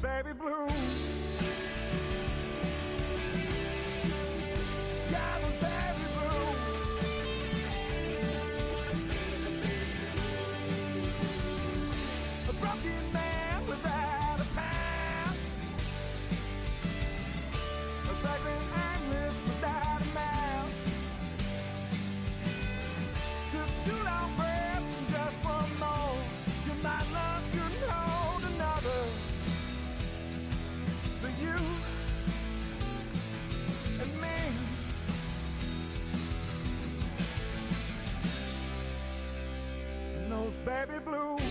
baby blue. Yeah, those baby blue. A broken man without a past. A fragrant aimless without a mouth. Took 2 long breaths and just one more till my lungs couldn't hold another. For you and me. And those baby blues.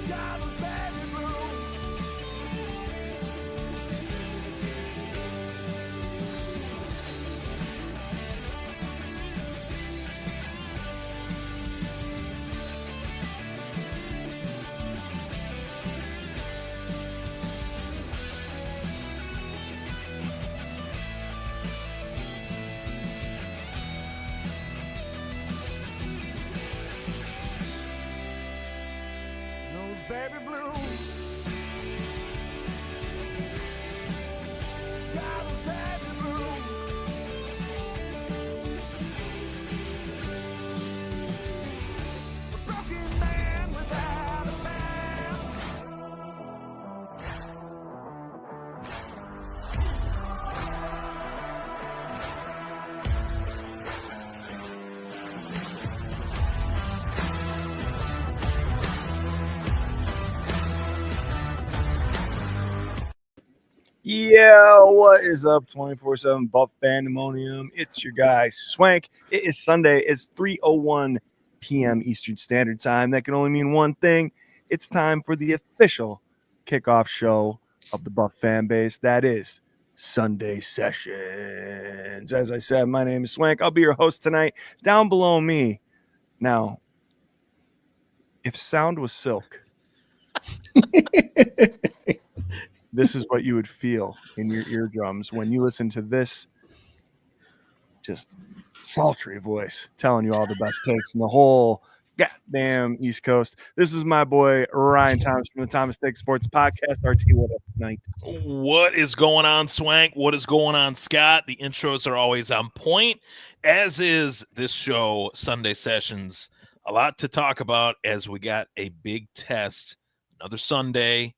Yeah, those baby blues. Those baby blues. Yeah, those baby blues. A broken man without a past. Yeah, what is up, 24/7 Buff Pandemonium? It's your guy, Swank. It is Sunday. It's 3:01 p.m. Eastern Standard Time. That can only mean one thing. It's time for the official kickoff show of the Buff fan base. That is Sunday Sessions. As I said, my name is Swank. I'll be your host tonight. Down below me. Now, if sound was silk, this is what you would feel in your eardrums when you listen to this just sultry voice telling you all the best takes in the whole goddamn East Coast. This is my boy Ryan Thomas from the Thomas Take Sports Podcast. RT, what up tonight? What is going on, Swank? What is going on, Scott? The intros are always on point, as is this show, Sunday Sessions. A lot to talk about as we got a big test, another Sunday,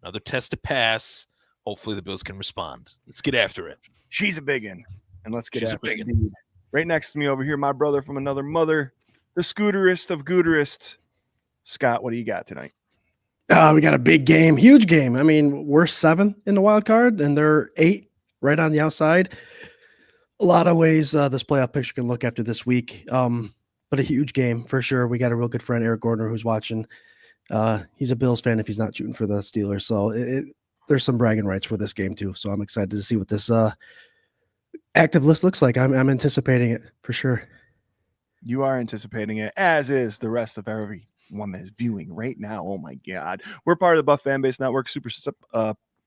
another test to pass. Hopefully the Bills can respond. Let's get after it. She's a biggin', and let's get She's a after it. biggin'. Indeed. Right next to me over here, my brother from another mother, the scooterist of gooterist. Scott, what do you got tonight? We got a big game, huge game. I mean, we're 7 in the wild card, and they're 8 right on the outside. A lot of ways this playoff picture can look after this week, but a huge game for sure. We got a real good friend, Eric Gordner, who's watching. He's a Bills fan if he's not shooting for the Steelers, so there's some bragging rights for this game too. So I'm excited to see what this active list looks like. I'm anticipating it for sure. You are anticipating it, as is the rest of everyone that is viewing right now. Oh my God. We're part of the Buff Fan Base Network. Super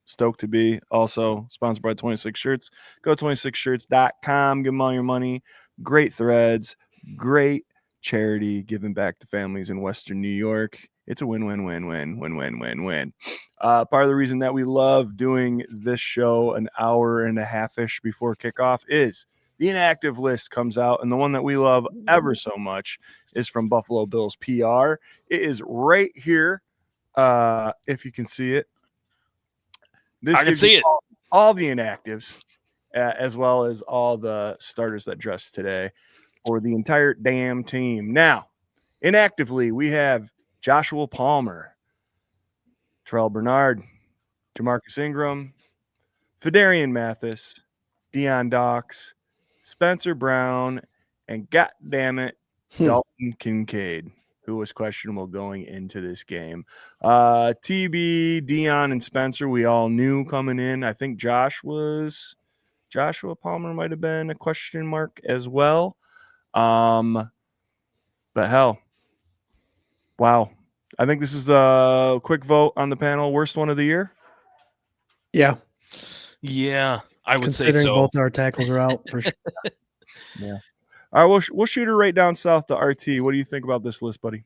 stoked to be. Also sponsored by 26 Shirts. Go 26shirts.com. Give them all your money. Great threads. Great charity giving back to families in Western New York. It's a win-win-win-win-win-win-win. Part of the reason that we love doing this show an hour and a half-ish before kickoff is the inactive list comes out, and the one that we love ever so much is from Buffalo Bills PR. It is right here, if you can see it. I can see it. All the inactives, as well as all the starters that dressed today, for the entire damn team. Now, inactively, we have Joshua Palmer, Terrell Bernard, Jamarcus Ingram, Fedarian Mathis, Deion Dawkes, Spencer Brown, and goddammit, Dalton Kincaid, who was questionable going into this game. TB, Deion, and Spencer, we all knew coming in. I think Joshua Palmer might have been a question mark as well. But hell, wow. I think this is a quick vote on the panel. Worst one of the year? Yeah. Yeah, I would say Considering so. both our tackles are out for sure. Yeah. All right, we'll shoot her right down south to RT. What do you think about this list, buddy?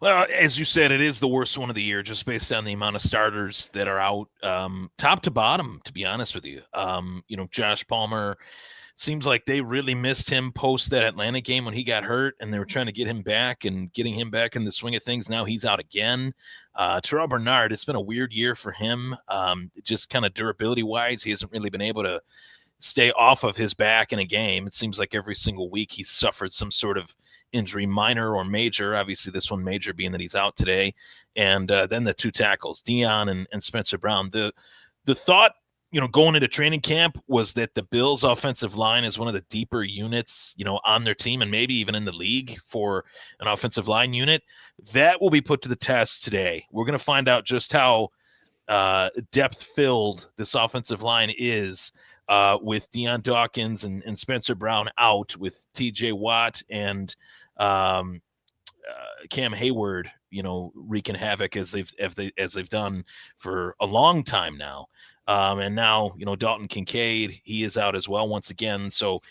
Well, as you said, it is the worst one of the year, just based on the amount of starters that are out, top to bottom. To be honest with you, Josh Palmer. Seems like they really missed him post that Atlanta game when he got hurt, and they were trying to get him back and getting him back in the swing of things. Now he's out again. Terrell Bernard, it's been a weird year for him. Just kind of durability wise, he hasn't really been able to stay off of his back in a game. It seems like every single week he's suffered some sort of injury, minor or major. Obviously, this one major being that he's out today. And then the two tackles, Dion and Spencer Brown. The thought, going into training camp was that the Bills' offensive line is one of the deeper units, on their team and maybe even in the league for an offensive line unit. That will be put to the test today. We're going to find out just how depth-filled this offensive line is with Deion Dawkins and Spencer Brown out, with T.J. Watt and Cam Hayward, wreaking havoc as they've done for a long time now. And now, Dalton Kincaid, he is out as well once again. So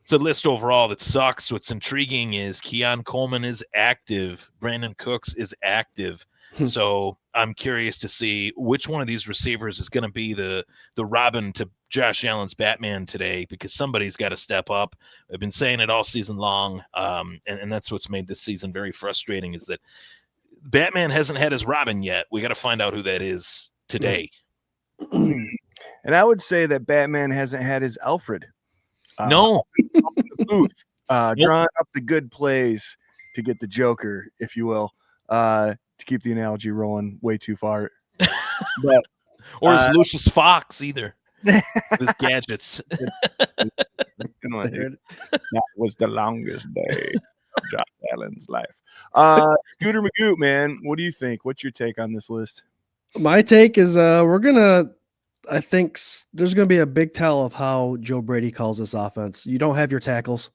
it's a list overall that sucks. What's intriguing is Keon Coleman is active. Brandon Cooks is active. So I'm curious to see which one of these receivers is going to be the Robin to Josh Allen's Batman today, because somebody's got to step up. I've been saying it all season long, and that's what's made this season very frustrating, is that Batman hasn't had his Robin yet. We got to find out who that is today. And I would say that Batman hasn't had his Alfred. No. The booth, drawing up the good plays to get the Joker, if you will, to keep the analogy rolling way too far. But, or is Lucius Fox either. His gadgets. That was the longest day of Josh Allen's life. Scooter Magoo, man, what do you think? What's your take on this list? My take is I think there's going to be a big tell of how Joe Brady calls this offense. You don't have your tackles.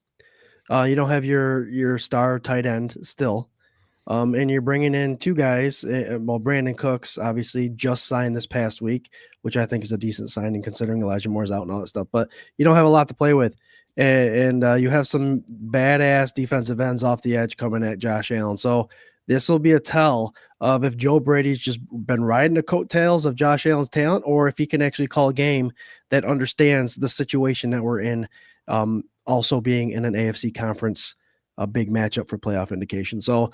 You don't have your star tight end still. And you're bringing in two guys. Brandon Cooks obviously just signed this past week, which I think is a decent signing considering Elijah Moore's out and all that stuff. But you don't have a lot to play with. And you have some badass defensive ends off the edge coming at Josh Allen. So this will be a tell of if Joe Brady's just been riding the coattails of Josh Allen's talent, or if he can actually call a game that understands the situation that we're in, also being in an AFC conference, a big matchup for playoff indication. So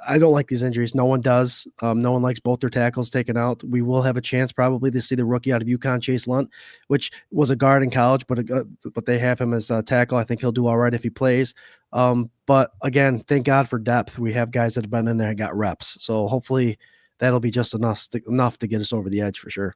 I don't like these injuries. No one does. No one likes both their tackles taken out. We will have a chance probably to see the rookie out of UConn, Chase Lunt, which was a guard in college, but they have him as a tackle. I think he'll do all right if he plays. But again, thank God for depth. We have guys that have been in there and got reps. So hopefully that'll be just enough to get us over the edge for sure.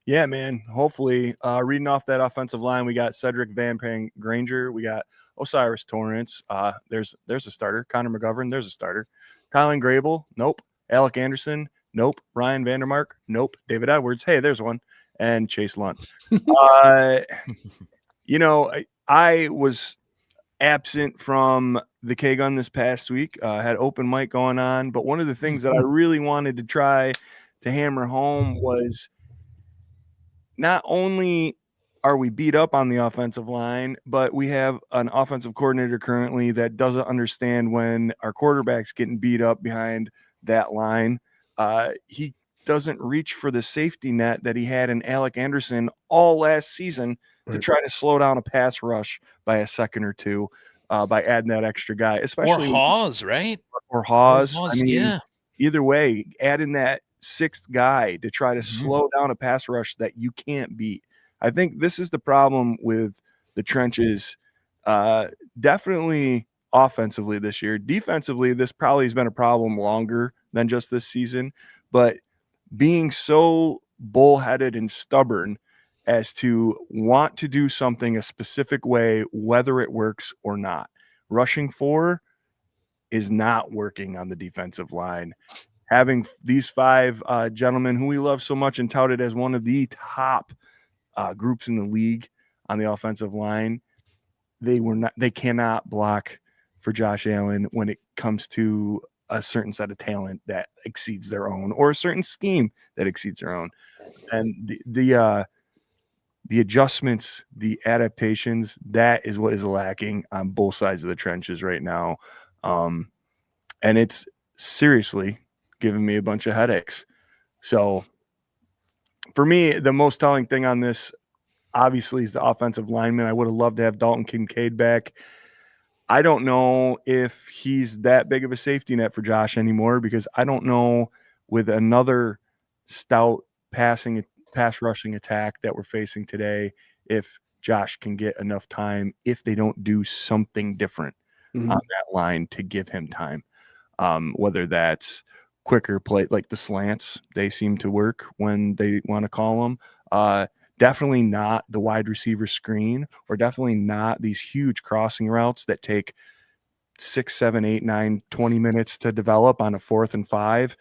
Yeah, man. Hopefully, reading off that offensive line, we got Cedric Van Pang Granger. We got Osiris Torrance. There's a starter. Connor McGovern. There's a starter. Colin Grable. Nope. Alec Anderson. Nope. Ryan Vandermark. Nope. David Edwards. Hey, there's one. And Chase Lunt. I was absent from the K-Gun this past week. Had open mic going on. But one of the things that I really wanted to try to hammer home was not only are we beat up on the offensive line, but we have an offensive coordinator currently that doesn't understand when our quarterback's getting beat up behind that line. He doesn't reach for the safety net that he had in Alec Anderson all last season to try to slow down a pass rush by a second or two by adding that extra guy, especially or Hawes, right? Or Hawes. I mean, either way, adding that sixth guy to try to slow down a pass rush that you can't beat. I think this is the problem with the trenches. Definitely offensively this year. Defensively, this probably has been a problem longer than just this season. But being so bullheaded and stubborn as to want to do something a specific way, whether it works or not. Rushing 4 is not working on the defensive line. Having these 5 gentlemen who we love so much and touted as one of the top groups in the league on the offensive line, they cannot block for Josh Allen when it comes to a certain set of talent that exceeds their own, or a certain scheme that exceeds their own. And the adjustments, the adaptations, that is what is lacking on both sides of the trenches right now. and it's seriously giving me a bunch of headaches. So for me, the most telling thing on this, obviously, is the offensive lineman. I would have loved to have Dalton Kincaid back. I don't know if he's that big of a safety net for Josh anymore, because I don't know, with another stout pass rushing attack that we're facing today, if Josh can get enough time if they don't do something different on that line to give him time. Whether that's quicker play, like the slants, they seem to work when they want to call them. Definitely not the wide receiver screen, or definitely not these huge crossing routes that take 6, 7, 8, 9, 20 minutes to develop on a 4th and 5.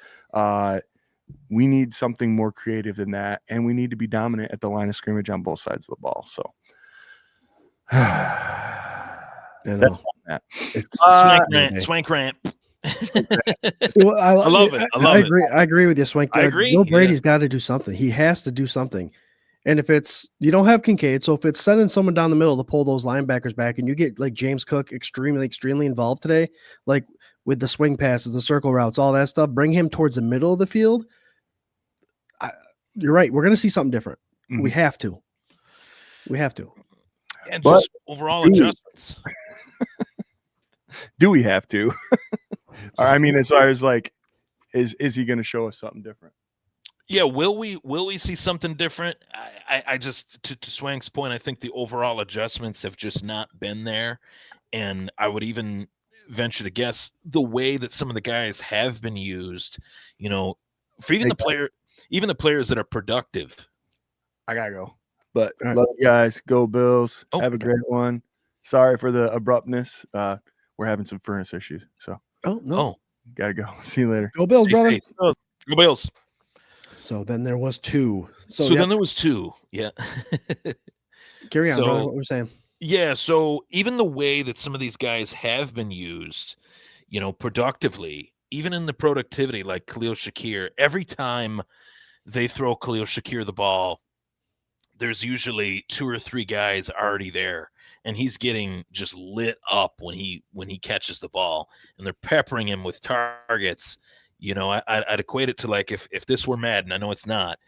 We need something more creative than that, and we need to be dominant at the line of scrimmage on both sides of the ball. So that's that. It's Swank rant. Well, I love it. I agree. I agree with you, Swank. I agree. Joe Brady's got to do something. He has to do something. And if it's, you don't have Kincaid, so if it's sending someone down the middle to pull those linebackers back, and you get like James Cook extremely involved today, like with the swing passes, the circle routes, all that stuff, bring him towards the middle of the field. You're right. We're going to see something different. We have to. And just overall adjustments. Do we have to? I mean, as far as like, is he going to show us something different? Yeah, will we see something different? I just, to Swank's point, I think the overall adjustments have just not been there, and I would even venture to guess the way that some of the guys have been used, for even the players that are productive. I gotta go, but love you guys. Go Bills. Have a great one. Sorry for the abruptness. We're having some furnace issues, so gotta go. See you later. Go Bills, brother. Go Bills. So then there was 2. So then there was 2. Yeah. Carry on, brother. What we're saying. Yeah. So even the way that some of these guys have been used, productively, even in the productivity, like Khalil Shakir, every time they throw Khalil Shakir the ball, there's usually 2 or 3 guys already there, and he's getting just lit up when he catches the ball, and they're peppering him with targets. I'd equate it to like if this were Madden. I know it's not,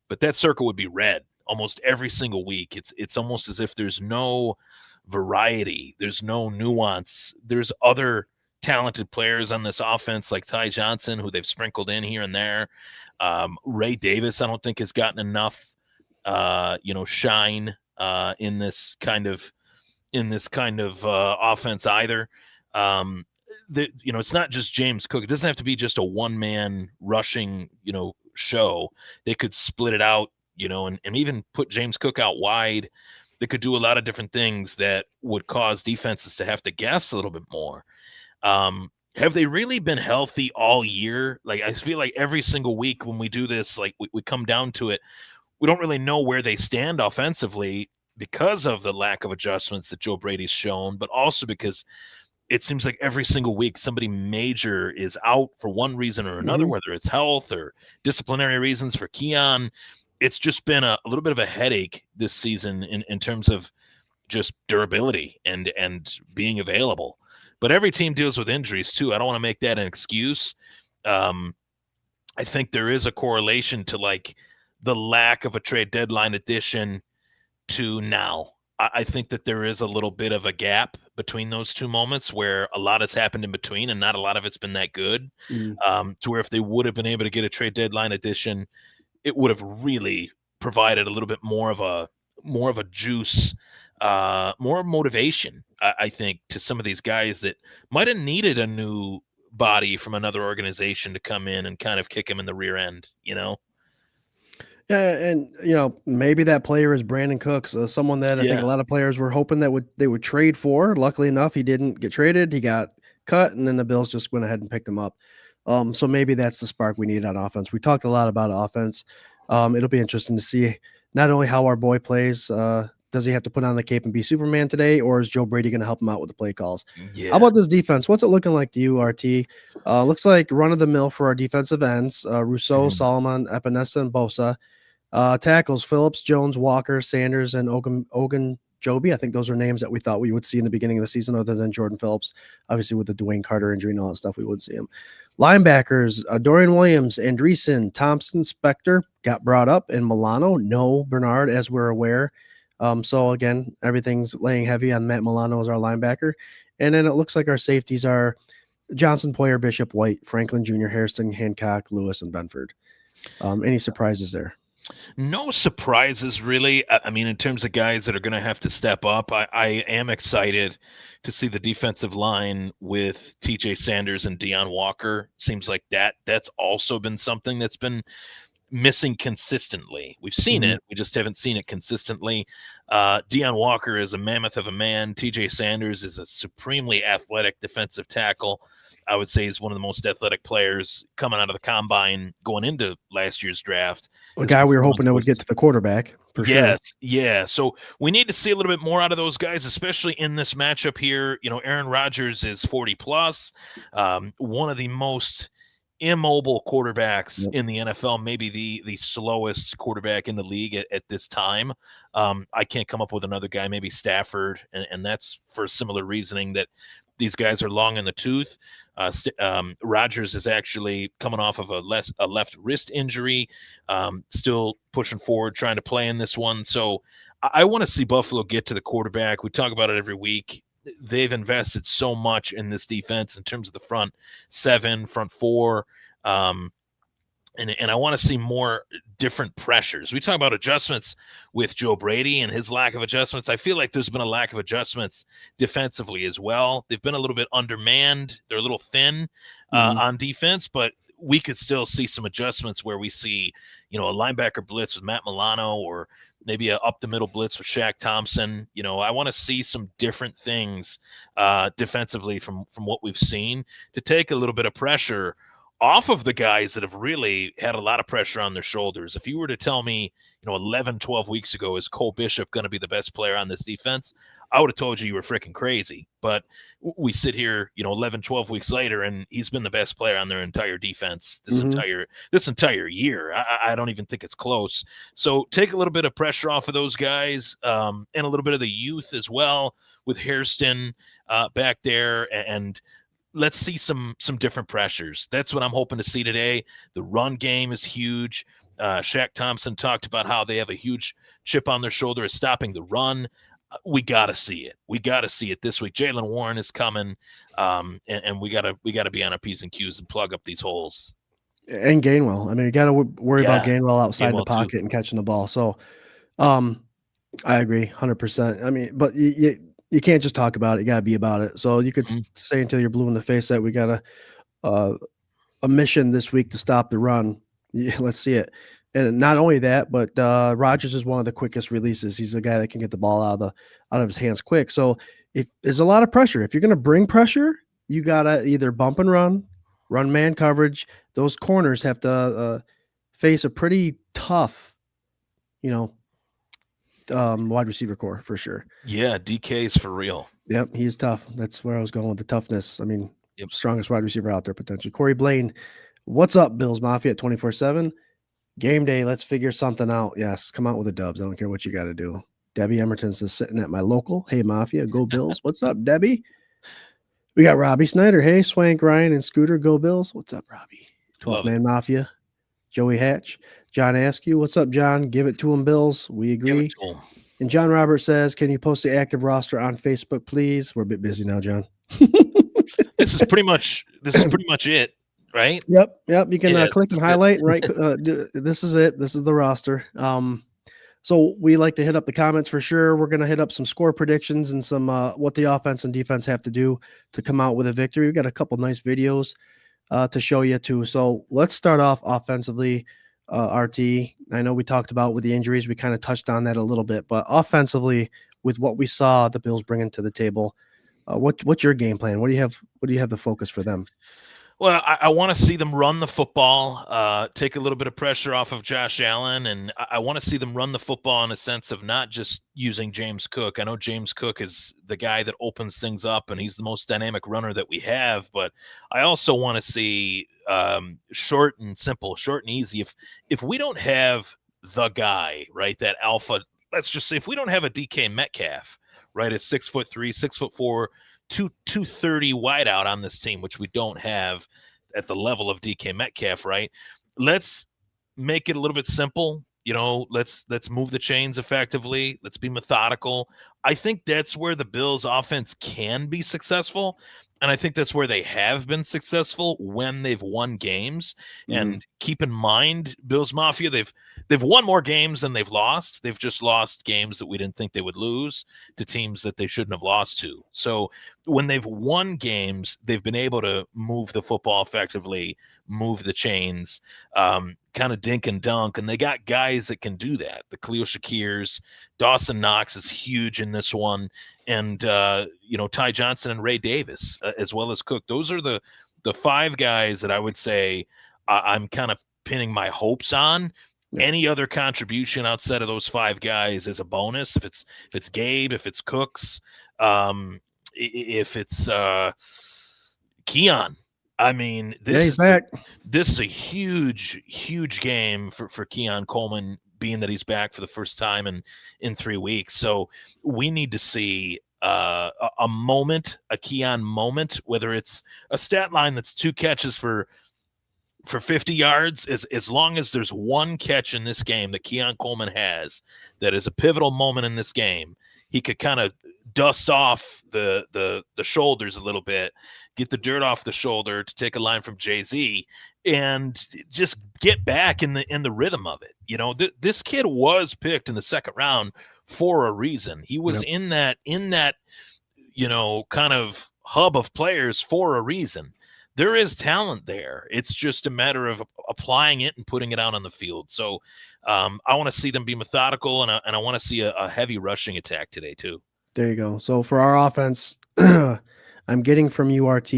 but that circle would be red almost every single week. It's almost as if there's no variety, there's no nuance. There's other talented players on this offense like Ty Johnson, who they've sprinkled in here and there. Ray Davis, I don't think has gotten enough, shine in this kind of offense either. It's not just James Cook. It doesn't have to be just a one-man rushing, show. They could split it out, and even put James Cook out wide. They could do a lot of different things that would cause defenses to have to guess a little bit more. Have they really been healthy all year? Like, I feel like every single week when we do this, like we come down to it, we don't really know where they stand offensively because of the lack of adjustments that Joe Brady's shown, but also because it seems like every single week somebody major is out for one reason or another, whether it's health or disciplinary reasons for Keon. It's just been a little bit of a headache this season in terms of just durability and being available. But every team deals with injuries too. I don't want to make that an excuse. I think there is a correlation to like the lack of a trade deadline addition to now. I think that there is a little bit of a gap between those two moments where a lot has happened in between and not a lot of it's been that good, to where if they would have been able to get a trade deadline addition, it would have really provided a little bit more of a juice, more motivation, I think, to some of these guys that might have needed a new body from another organization to come in and kind of kick him in the rear end, Yeah, and maybe that player is Brandon Cooks, someone that I think a lot of players were hoping that they would trade for. Luckily enough, he didn't get traded. He got cut, and then the Bills just went ahead and picked him up. So maybe that's the spark we need on offense. We talked a lot about offense. It'll be interesting to see not only how our boy plays. Does he have to put on the cape and be Superman today, or is Joe Brady going to help him out with the play calls? Yeah. How about this defense? What's it looking like to you, RT? Looks like run of the mill for our defensive ends: Rousseau, Solomon, Epinesa, and Bosa. Tackles: Phillips, Jones, Walker, Sanders, and Ogunjobi. Joby. I think those are names that we thought we would see in the beginning of the season, other than Jordan Phillips. Obviously, with the Dwayne Carter injury and all that stuff, we would see him. Linebackers, Dorian Williams, Andreessen, Thompson, Spector got brought up, and Milano, no Bernard, as we're aware. So again, everything's laying heavy on Matt Milano as our linebacker. And then it looks like our safeties are Johnson, Poyer, Bishop, White, Franklin Jr., Hairston, Hancock, Lewis, and Benford. Any surprises there? No surprises, really. I mean, in terms of guys that are going to have to step up, I am excited to see the defensive line with TJ Sanders and Deion Walker. Seems like that's also been something that's been missing consistently. We've seen it. We just haven't seen it consistently. Deion Walker is a mammoth of a man. TJ Sanders is a supremely athletic defensive tackle. I would say he's one of the most athletic players coming out of the combine going into last year's draft. A guy we were hoping that would get to the quarterback for sure. Yes, yeah. So we need to see a little bit more out of those guys, especially in this matchup here. You know, Aaron Rodgers is 40 plus, one of the most immobile quarterbacks in the NFL, maybe the slowest quarterback in the league at this time. I can't come up with another guy, maybe Stafford, and that's for similar reasoning that these guys are long in the tooth. Rodgers is actually coming off of a left wrist injury, still pushing forward, trying to play in this one. So I want to see Buffalo get to the quarterback. We talk about it every week. They've invested so much in this defense in terms of the front seven, front four. And I want to see more different pressures. We talk about adjustments with Joe Brady and his lack of adjustments. I feel like there's been a lack of adjustments defensively as well. They've been a little bit undermanned. They're a little thin on defense, but we could still see some adjustments where we see, you know, a linebacker blitz with Matt Milano or maybe a up the middle blitz with Shaq Thompson. You know, I want to see some different things defensively from what we've seen to take a little bit of pressure off of the guys that have really had a lot of pressure on their shoulders. If you were to tell me, you know, 11, 12 weeks ago, is Cole Bishop going to be the best player on this defense? I would have told you were freaking crazy. But we sit here, you know, 11, 12 weeks later, and he's been the best player on their entire defense this entire year. I don't even think it's close. So take a little bit of pressure off of those guys, and a little bit of the youth as well with Hairston back there, and let's see some different pressures. That's what I'm hoping to see today. The run game is huge. Shaq Thompson talked about how they have a huge chip on their shoulder of stopping the run. We got to see it. We got to see it this week. Jaylen Warren is coming, and we got to be on our P's and Q's and plug up these holes. And Gainwell. I mean, you got to worry about Gainwell outside the pocket and catching the ball. So, I agree 100%. I mean, but you can't just talk about it. You got to be about it. So you could say until you're blue in the face that we got a mission this week to stop the run. Yeah, let's see it. And not only that, but Rodgers is one of the quickest releases. He's a guy that can get the ball out of his hands quick. So if there's a lot of pressure, if you're going to bring pressure, you got to either bump and run man coverage. Those corners have to face a pretty tough, wide receiver core for sure. Yeah, DK's for real. Yep, he's tough. That's where I was going with the toughness. I mean, strongest wide receiver out there potentially. Corey Blaine, what's up, Bills Mafia at 24/7? Game day, let's figure something out. Yes, come out with the dubs. I don't care what you got to do. Debbie Emerton says sitting at my local. Hey, Mafia, go Bills. What's up, Debbie? We got Robbie Snyder. Hey, Swank, Ryan, and Scooter, go Bills. What's up, Robbie? 12-man Mafia. Joey Hatch. John Askew. What's up, John? Give it to him, Bills. We agree. And John Roberts says, can you post the active roster on Facebook, please? We're a bit busy now, John. This is pretty much it, right? Yep. You can click and highlight and write. This is it. This is the roster. So we like to hit up the comments for sure. We're going to hit up some score predictions and some what the offense and defense have to do to come out with a victory. We've got a couple nice videos to show you too. So let's start off offensively. RT, I know we talked about with the injuries, we kind of touched on that a little bit, but offensively with what we saw the Bills bringing to the table, what's your game plan? What do you have the focus for them? Well, I want to see them run the football, take a little bit of pressure off of Josh Allen, and I want to see them run the football in a sense of not just using James Cook. I know James Cook is the guy that opens things up, and he's the most dynamic runner that we have, but I also want to see short and simple, short and easy. If we don't have the guy, right, that alpha let's just say if we don't have a DK Metcalf, right, at 6'3", 6'4", 230 wideout on this team, which we don't have at the level of DK Metcalf, right? Let's make it a little bit simple. Let's move the chains effectively. Let's be methodical. I think that's where the Bills offense can be successful. And I think that's where they have been successful when they've won games. And keep in mind, Bills Mafia, they've won more games than they've lost. They've just lost games that we didn't think they would lose to teams that they shouldn't have lost to. So when they've won games, they've been able to move the football effectively, move the chains, kind of dink and dunk, and they got guys that can do that. The Khalil Shakirs, Dawson Knox is huge in this one, and Ty Johnson and Ray Davis, as well as Cook. Those are the five guys that I would say I'm kind of pinning my hopes on. Yeah. Any other contribution outside of those five guys is a bonus. If it's Gabe, if it's Cooks, if it's Keon. I mean, this is a huge, huge game for Keon Coleman, being that he's back for the first time in 3 weeks. So we need to see a Keon moment, whether it's a stat line that's 2 catches for 50 yards, as long as there's one catch in this game that Keon Coleman has that is a pivotal moment in this game, he could kind of dust off the shoulders a little bit, get the dirt off the shoulder, to take a line from Jay-Z, and just get back in the rhythm of it. This kid was picked in the second round for a reason. He was in that kind of hub of players for a reason. There is talent there. It's just a matter of applying it and putting it out on the field. So I want to see them be methodical, and I want to see a heavy rushing attack today too. There you go. So for our offense, I'm getting from URT,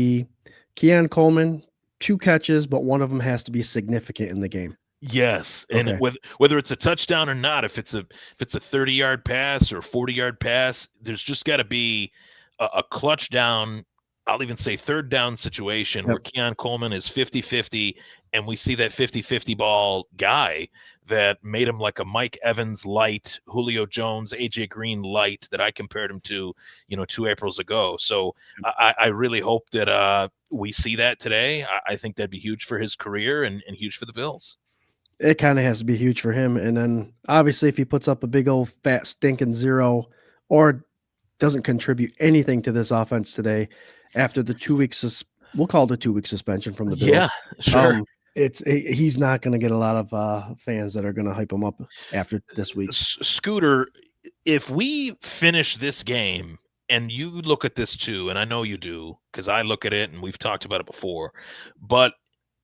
Keon Coleman, 2 catches, but one of them has to be significant in the game. Yes, and whether it's a touchdown or not, if it's a 30-yard pass or 40-yard pass, there's just got to be a clutch down. I'll even say third down situation where Keon Coleman is 50-50, and we see that 50-50 ball guy that made him like a Mike Evans light, Julio Jones, AJ Green light that I compared him to, 2 Aprils ago. So I really hope that we see that today. I think that'd be huge for his career and huge for the Bills. It kind of has to be huge for him. And then obviously if he puts up a big old fat stinking 0 or doesn't contribute anything to this offense today, after the 2 weeks, we'll call it a 2-week suspension from the Bills. Yeah, sure. He's not going to get a lot of fans that are going to hype him up after this week. Scooter, if we finish this game, and you look at this too, and I know you do because I look at it and we've talked about it before, but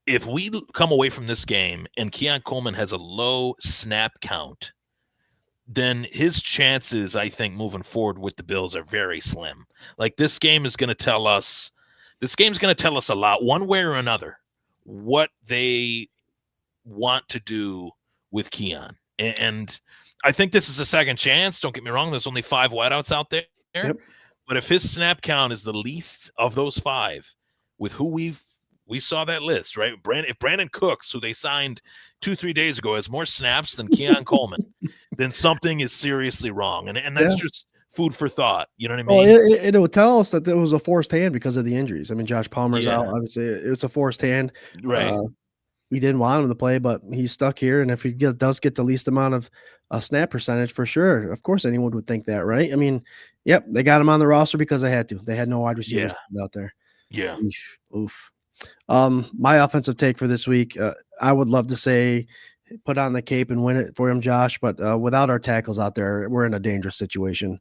if we come away from this game and Keon Coleman has a low snap count, then his chances, I think, moving forward with the Bills are very slim. Like this game is going to tell us a lot, one way or another, what they want to do with Keon. And I think this is a second chance. Don't get me wrong. There's only 5 wideouts out there. Yep. But if his snap count is the least of those 5 with who we saw that list, right? If Brandon Cooks, who they signed 2-3 days ago, has more snaps than Keon Coleman, then something is seriously wrong. And that's just food for thought. You know what I mean? Well, it would tell us that it was a forced hand because of the injuries. I mean, Josh Palmer's out. Obviously, it was a forced hand. Right. We didn't want him to play, but he's stuck here. And if he does get the least amount of snap percentage, for sure, of course, anyone would think that, right? I mean, yep, they got him on the roster because they had to. They had no wide receivers out there. Yeah. Oof. My offensive take for this week, I would love to say put on the cape and win it for him, Josh, but without our tackles out there, we're in a dangerous situation.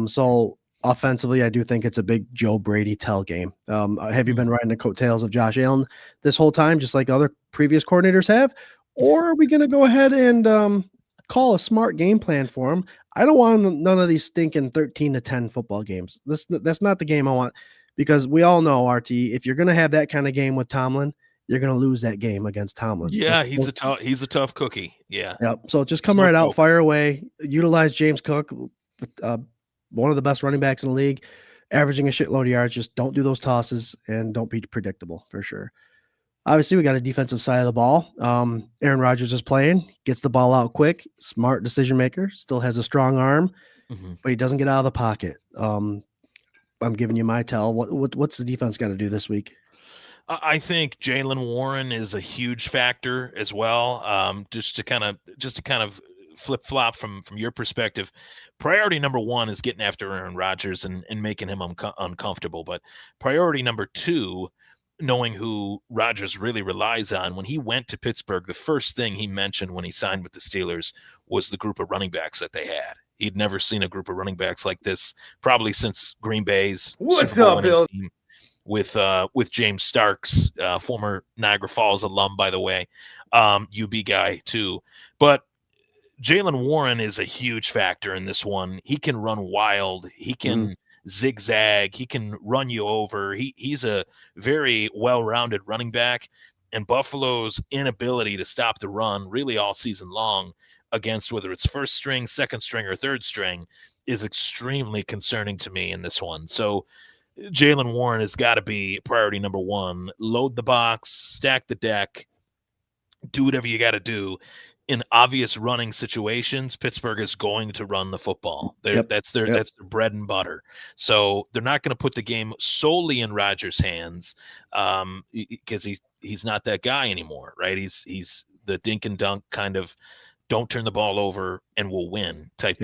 So offensively, I do think it's a big Joe Brady tell game. Have you been riding the coattails of Josh Allen this whole time, just like other previous coordinators have? Or are we going to go ahead and call a smart game plan for him? I don't want none of these stinking 13-10 football games. That's not the game I want. Because we all know, RT, if you're going to have that kind of game with Tomlin, you're going to lose that game against Tomlin. Yeah, he's a tough cookie. Yeah. Yep. So just come right out, fire away, utilize James Cook, one of the best running backs in the league, averaging a shitload of yards. Just don't do those tosses and don't be predictable for sure. Obviously, we got a defensive side of the ball. Aaron Rodgers is playing, gets the ball out quick, smart decision maker, still has a strong arm, but he doesn't get out of the pocket. I'm giving you my tell. What's the defense got to do this week? I think Jaylen Warren is a huge factor as well. Just to kind of flip flop from your perspective, priority number one is getting after Aaron Rodgers and making him uncomfortable. But priority number two, knowing who Rodgers really relies on. When he went to Pittsburgh, the first thing he mentioned when he signed with the Steelers was the group of running backs that they had. He'd never seen a group of running backs like this, probably since Green Bay's What's Super Bowl up, Bill? team with James Starks, former Niagara Falls alum, by the way, UB guy too. But Jaylen Warren is a huge factor in this one. He can run wild. He can zigzag. He can run you over. He's a very well-rounded running back, and Buffalo's inability to stop the run really all season long against whether it's first string, second string, or third string is extremely concerning to me in this one. So Jaylen Warren has got to be priority number one. Load the box, stack the deck, do whatever you got to do. In obvious running situations, Pittsburgh is going to run the football. That's their bread and butter. So they're not going to put the game solely in Rodgers' hands because he's not that guy anymore, right? He's the dink and dunk kind of don't turn the ball over and we'll win type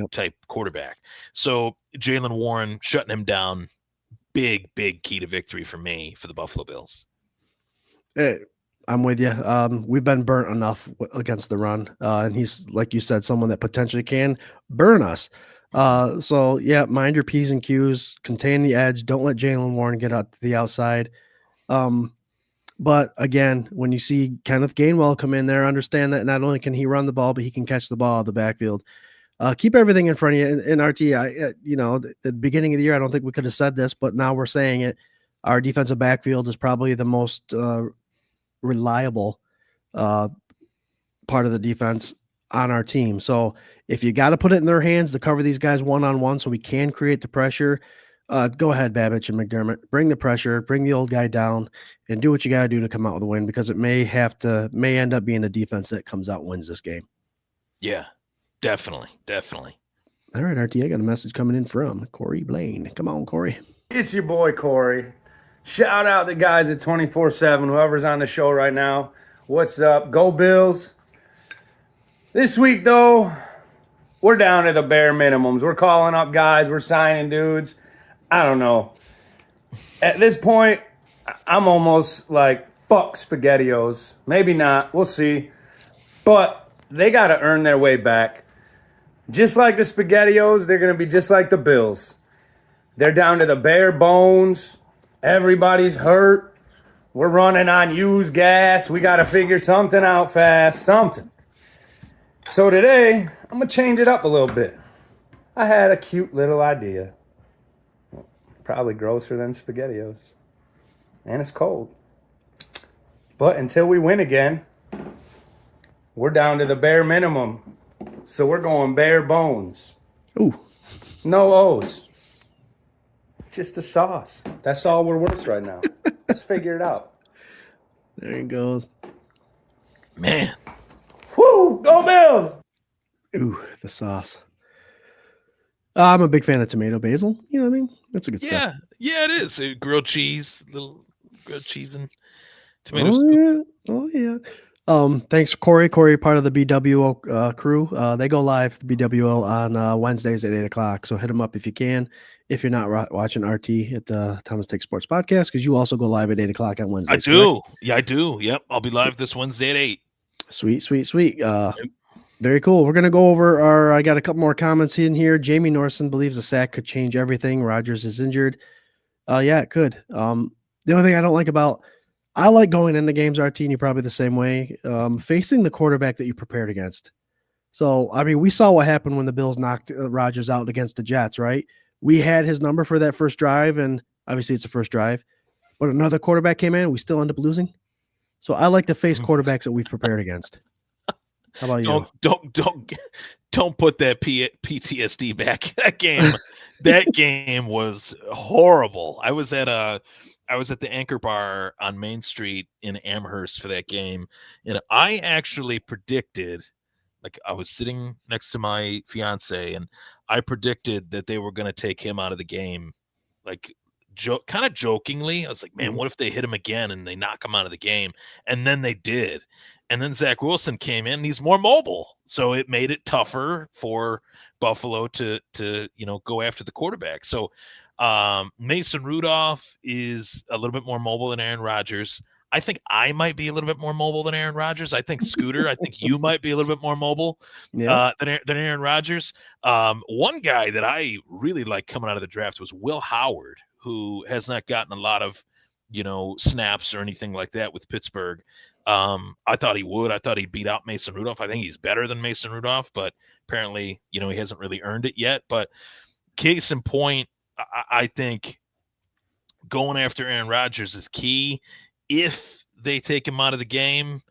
quarterback. So Jaylen Warren shutting him down, big key to victory for me for the Buffalo Bills. Hey, I'm with you. We've been burnt enough against the run, and he's, like you said, someone that potentially can burn us. So yeah, mind your P's and Q's, contain the edge. Don't let Jaylen Warren get out to the outside. But again, when you see Kenneth Gainwell come in there, understand that not only can he run the ball, but he can catch the ball out of the backfield. Keep everything in front of you. In RT, at the beginning of the year, I don't think we could have said this, but now we're saying it. Our defensive backfield is probably the most reliable part of the defense on our team. So if you got to put it in their hands to cover these guys one-on-one so we can create the pressure, go ahead, Babich and McDermott. Bring the pressure, bring the old guy down, and do what you got to do to come out with a win, because it may end up being the defense that comes out and wins this game. Yeah, definitely. All right, RT, I got a message coming in from Corey Blaine. Come on, Corey. It's your boy, Corey. Shout out the guys at 24/7, whoever's on the show right now. What's up? Go Bills. This week, though, we're down to the bare minimums. We're calling up guys. We're signing dudes. I don't know. At this point, I'm almost like, fuck SpaghettiOs. Maybe not. We'll see. But they got to earn their way back. Just like the SpaghettiOs, they're going to be just like the Bills. They're down to the bare bones. Everybody's hurt. We're running on used gas. We got to figure something out fast. Something. So today, I'm going to change it up a little bit. I had a cute little idea. Probably grosser than SpaghettiOs. And it's cold. But until we win again, we're down to the bare minimum. So we're going bare bones. Ooh. No O's. Just the sauce. That's all we're worth right now. Let's figure it out. There he goes. Man. Woo! Go Bills! Ooh, the sauce. I'm a big fan of tomato basil. You know what I mean? That's a good stuff. Yeah, it is. Grilled cheese, little grilled cheese and tomato soup. Oh yeah. Thanks, Corey. Corey, part of the BWO crew. They go live, the BWO, on Wednesdays at 8:00. So hit them up if you can. If you're not watching RT at the Thomas Take Sports Podcast, because you also go live at 8:00 on Wednesdays. I do. Correct? Yeah, I do. Yep. I'll be live this Wednesday at 8. Sweet. Very cool. We're going to go over I got a couple more comments in here. Jamie Norson believes a sack could change everything. Rodgers is injured. Yeah, it could. The only thing I don't like I like going into games, RT, and you're probably the same way, facing the quarterback that you prepared against. So, I mean, we saw what happened when the Bills knocked Rodgers out against the Jets, right? We had his number for that first drive, and obviously it's the first drive. But another quarterback came in, and we still end up losing. So I like to face quarterbacks that we've prepared against. How about you? Don't put that PTSD back. That game was horrible. I was at I was at the Anchor Bar on Main Street in Amherst for that game, and I actually predicted, like I was sitting next to my fiance, and I predicted that they were going to take him out of the game, like kind of jokingly. I was like, man, what if they hit him again and they knock him out of the game? And then they did. And then Zach Wilson came in, and he's more mobile, so it made it tougher for Buffalo to go after the quarterback. So Mason Rudolph is a little bit more mobile than Aaron Rodgers. I think I might be a little bit more mobile than Aaron Rodgers. I think Scooter, I think you might be a little bit more mobile than Aaron Rodgers. One guy that I really like coming out of the draft was Will Howard, who has not gotten a lot of, snaps or anything like that with Pittsburgh. I thought he would. I thought he'd beat out Mason Rudolph. I think he's better than Mason Rudolph, but apparently, he hasn't really earned it yet. But case in point, I think going after Aaron Rodgers is key. If they take him out of the game,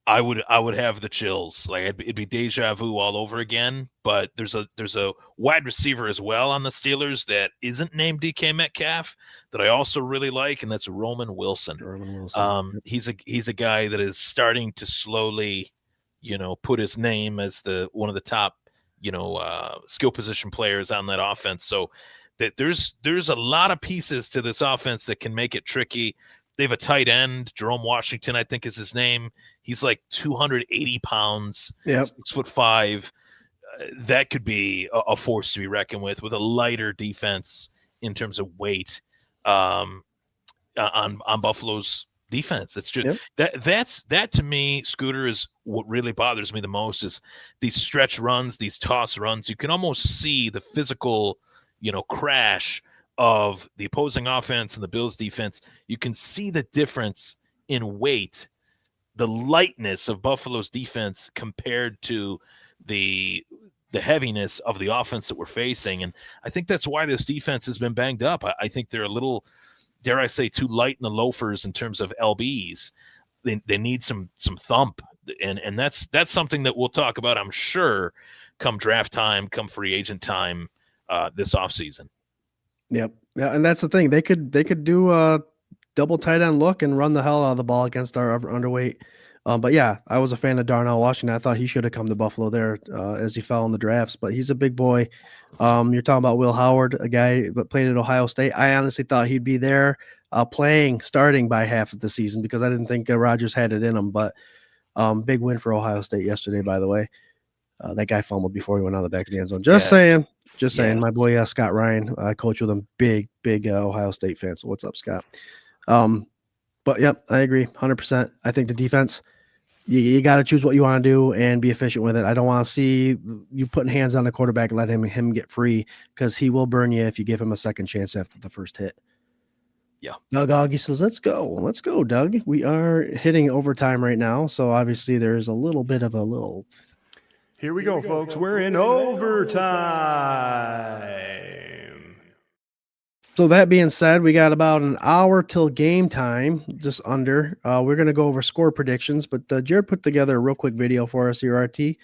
I would have the chills. Like it'd be deja vu all over again. But there's a wide receiver as well on the Steelers that isn't named DK Metcalf that I also really like, and that's Roman Wilson. He's a guy that is starting to slowly, put his name as one of the top, skill position players on that offense. So that there's a lot of pieces to this offense that can make it tricky. They have a tight end, Jerome Washington, I think is his name. He's like 280 pounds, 6'5". That could be a force to be reckoned with a lighter defense in terms of weight on Buffalo's defense. It's just that to me, Scooter, is what really bothers me the most is these stretch runs, these toss runs. You can almost see the physical, crash of the opposing offense and the Bills defense. You can see the difference in weight, the lightness of Buffalo's defense compared to the heaviness of the offense that we're facing. And I think that's why this defense has been banged up. I think they're a little, dare I say, too light in the loafers in terms of LBs. They need some thump. And that's something that we'll talk about, I'm sure, come draft time, come free agent time this offseason. Yep. Yeah, and that's the thing. They could do a double tight end look and run the hell out of the ball against our underweight. But yeah, I was a fan of Darnell Washington. I thought he should have come to Buffalo there as he fell in the drafts, but he's a big boy. You're talking about Will Howard, a guy that played at Ohio State. I honestly thought he'd be there starting by half of the season because I didn't think Rodgers had it in him. But big win for Ohio State yesterday, by the way. That guy fumbled before he went on the back of the end zone. Just saying. My boy Scott Ryan, I coach with him, big Ohio State fan. So what's up, Scott? But yep, I agree 100%. I think the defense, you got to choose what you want to do and be efficient with it. I don't want to see you putting hands on the quarterback, let him get free because he will burn you if you give him a second chance after the first hit. Yeah. Doug Augie says, let's go, Doug. We are hitting overtime right now. So obviously there's a little bit of a little. Here we go, folks. We're in overtime. So that being said, we got about an hour till game time, just under. We're going to go over score predictions, but Jared put together a real quick video for us here, RT.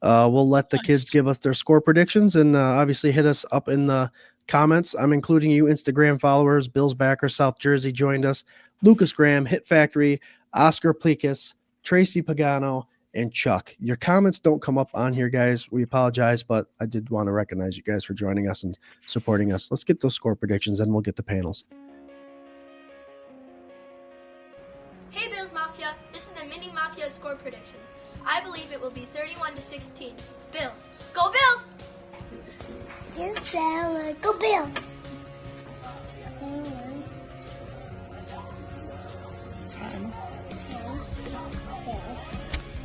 We'll let the kids give us their score predictions and obviously hit us up in the comments. I'm including you Instagram followers. Bills backer, South Jersey joined us. Lucas Graham, Hit Factory, Oscar Plikas, Tracy Pagano, and Chuck. Your comments don't come up on here, guys. We apologize, but I did want to recognize you guys for joining us and supporting us. Let's get those score predictions, and we'll get the panels. Hey, Bills Mafia. This is the Mini Mafia score predictions. I believe it will be 31-16. Bills. Go Bills! Yes, Bella. Go Bills!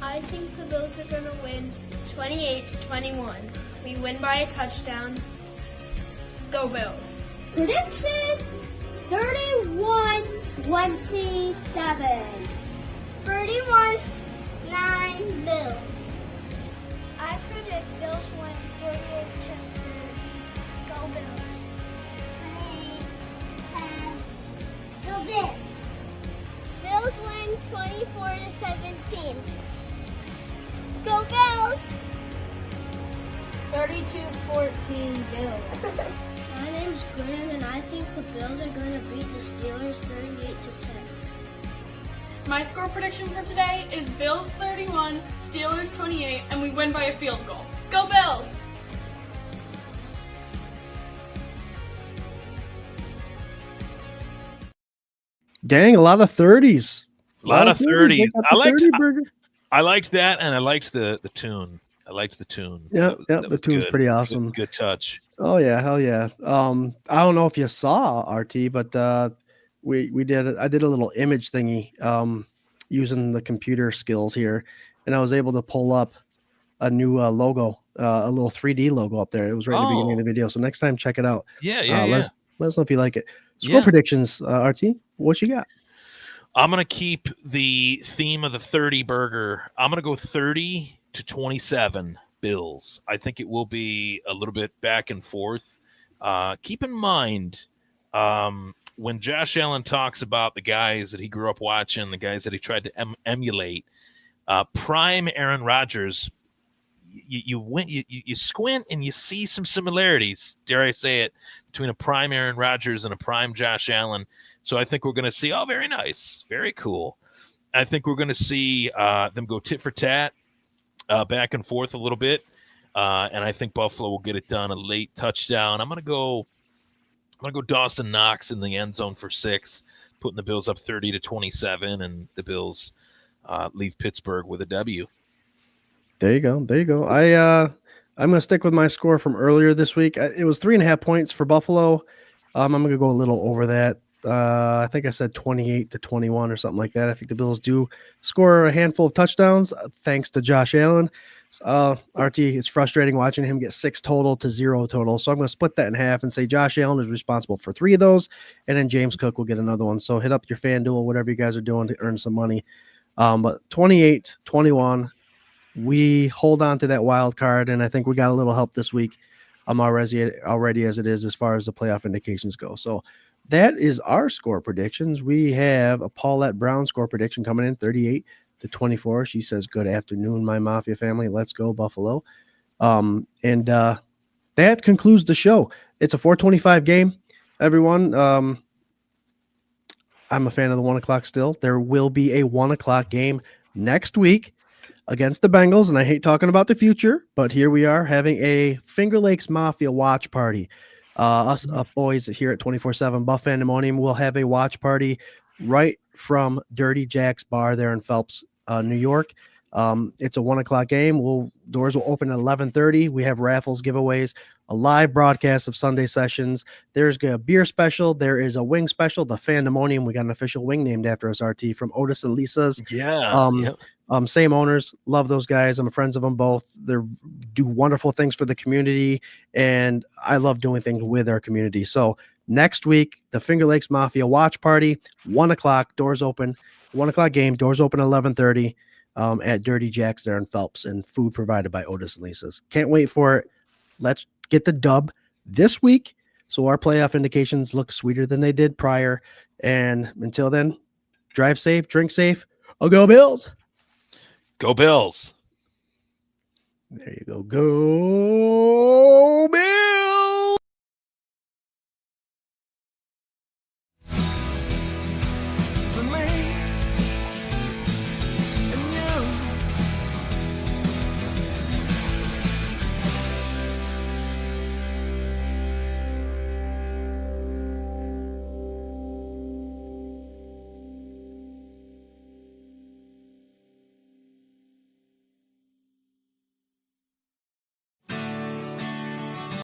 I think the Bills are going to win 28-21. We win by a touchdown. Go Bills. Prediction 31-27. 31-9 Bills. I predict Bills win 48-30. Go Bills. Go Bills. Bills win 24-17. Go Bills! 32-14 Bills. My name's Graham, and I think the Bills are going to beat the Steelers 38-10. My score prediction for today is Bills 31, Steelers 28, and we win by a field goal. Go Bills! Dang, a lot of 30s. A lot of 30s. They got the 30 burger. I liked that, and I liked the tune. I liked the tune. Yeah, That the was tune's good. pretty awesome. Good touch. Oh yeah, hell yeah. I don't know if you saw RT, but I did a little image thingy using the computer skills here, and I was able to pull up a new logo, a little 3D logo up there. It was right in the beginning of the video. So next time, check it out. Yeah. Let us know if you like it. Score predictions, RT. What you got? I'm going to keep the theme of the 30 burger. I'm going to go 30-27 Bills. I think it will be a little bit back and forth. Keep in mind, when Josh Allen talks about the guys that he grew up watching, the guys that he tried to emulate, prime Aaron Rodgers, you squint and you see some similarities, dare I say it, between a prime Aaron Rodgers and a prime Josh Allen. So I think we're going to see, very nice, very cool. I think we're going to see them go tit for tat, back and forth a little bit, and I think Buffalo will get it done, a late touchdown. I'm going to go Dawson Knox in the end zone for 6, putting the Bills up 30-27, and the Bills leave Pittsburgh with a W. There you go. I'm going to stick with my score from earlier this week. It was 3.5 points for Buffalo. I'm going to go a little over that. I think I said 28-21 or something like that. I think the Bills do score a handful of touchdowns thanks to Josh Allen. RT, it's frustrating watching him get 6 total to 0 total. So I'm going to split that in half and say Josh Allen is responsible for 3 of those, and then James Cook will get another one. So hit up your FanDuel, whatever you guys are doing to earn some money. But 28-21, we hold on to that wild card, and I think we got a little help this week. I'm already as it is as far as the playoff indications go. So that is our score predictions. We have a Paulette Brown score prediction coming in 38-24. She says, "Good afternoon, my Mafia family. Let's go Buffalo." And that concludes the show. It's a 4:25 game, everyone. I'm a fan of the 1 o'clock still. There will be a 1 o'clock game next week against the Bengals, and I hate talking about the future, but here we are having a Finger Lakes Mafia watch party. Us boys here at 24/7 Buff Pandemonium will have a watch party right from Dirty Jack's bar there in Phelps, New York. It's a 1 o'clock game. Doors will open at 11:30. We have raffles, giveaways, a live broadcast of Sunday sessions. There's a beer special. There is a wing special, the Fandemonium. We got an official wing named after us, RT, from Otis and Lisa's. Same owners. Love those guys. I'm friends of them both. They do wonderful things for the community, and I love doing things with our community. So next week, the Finger Lakes Mafia watch party, 1 o'clock, doors open. 1 o'clock game, doors open at 11:30 at Dirty Jack's there in Phelps, and food provided by Otis and Lisa's. Can't wait for it. Let's get the dub this week so our playoff indications look sweeter than they did prior. And until then, drive safe, drink safe. I'll go Bills. Go Bills. There you go. Go Bills.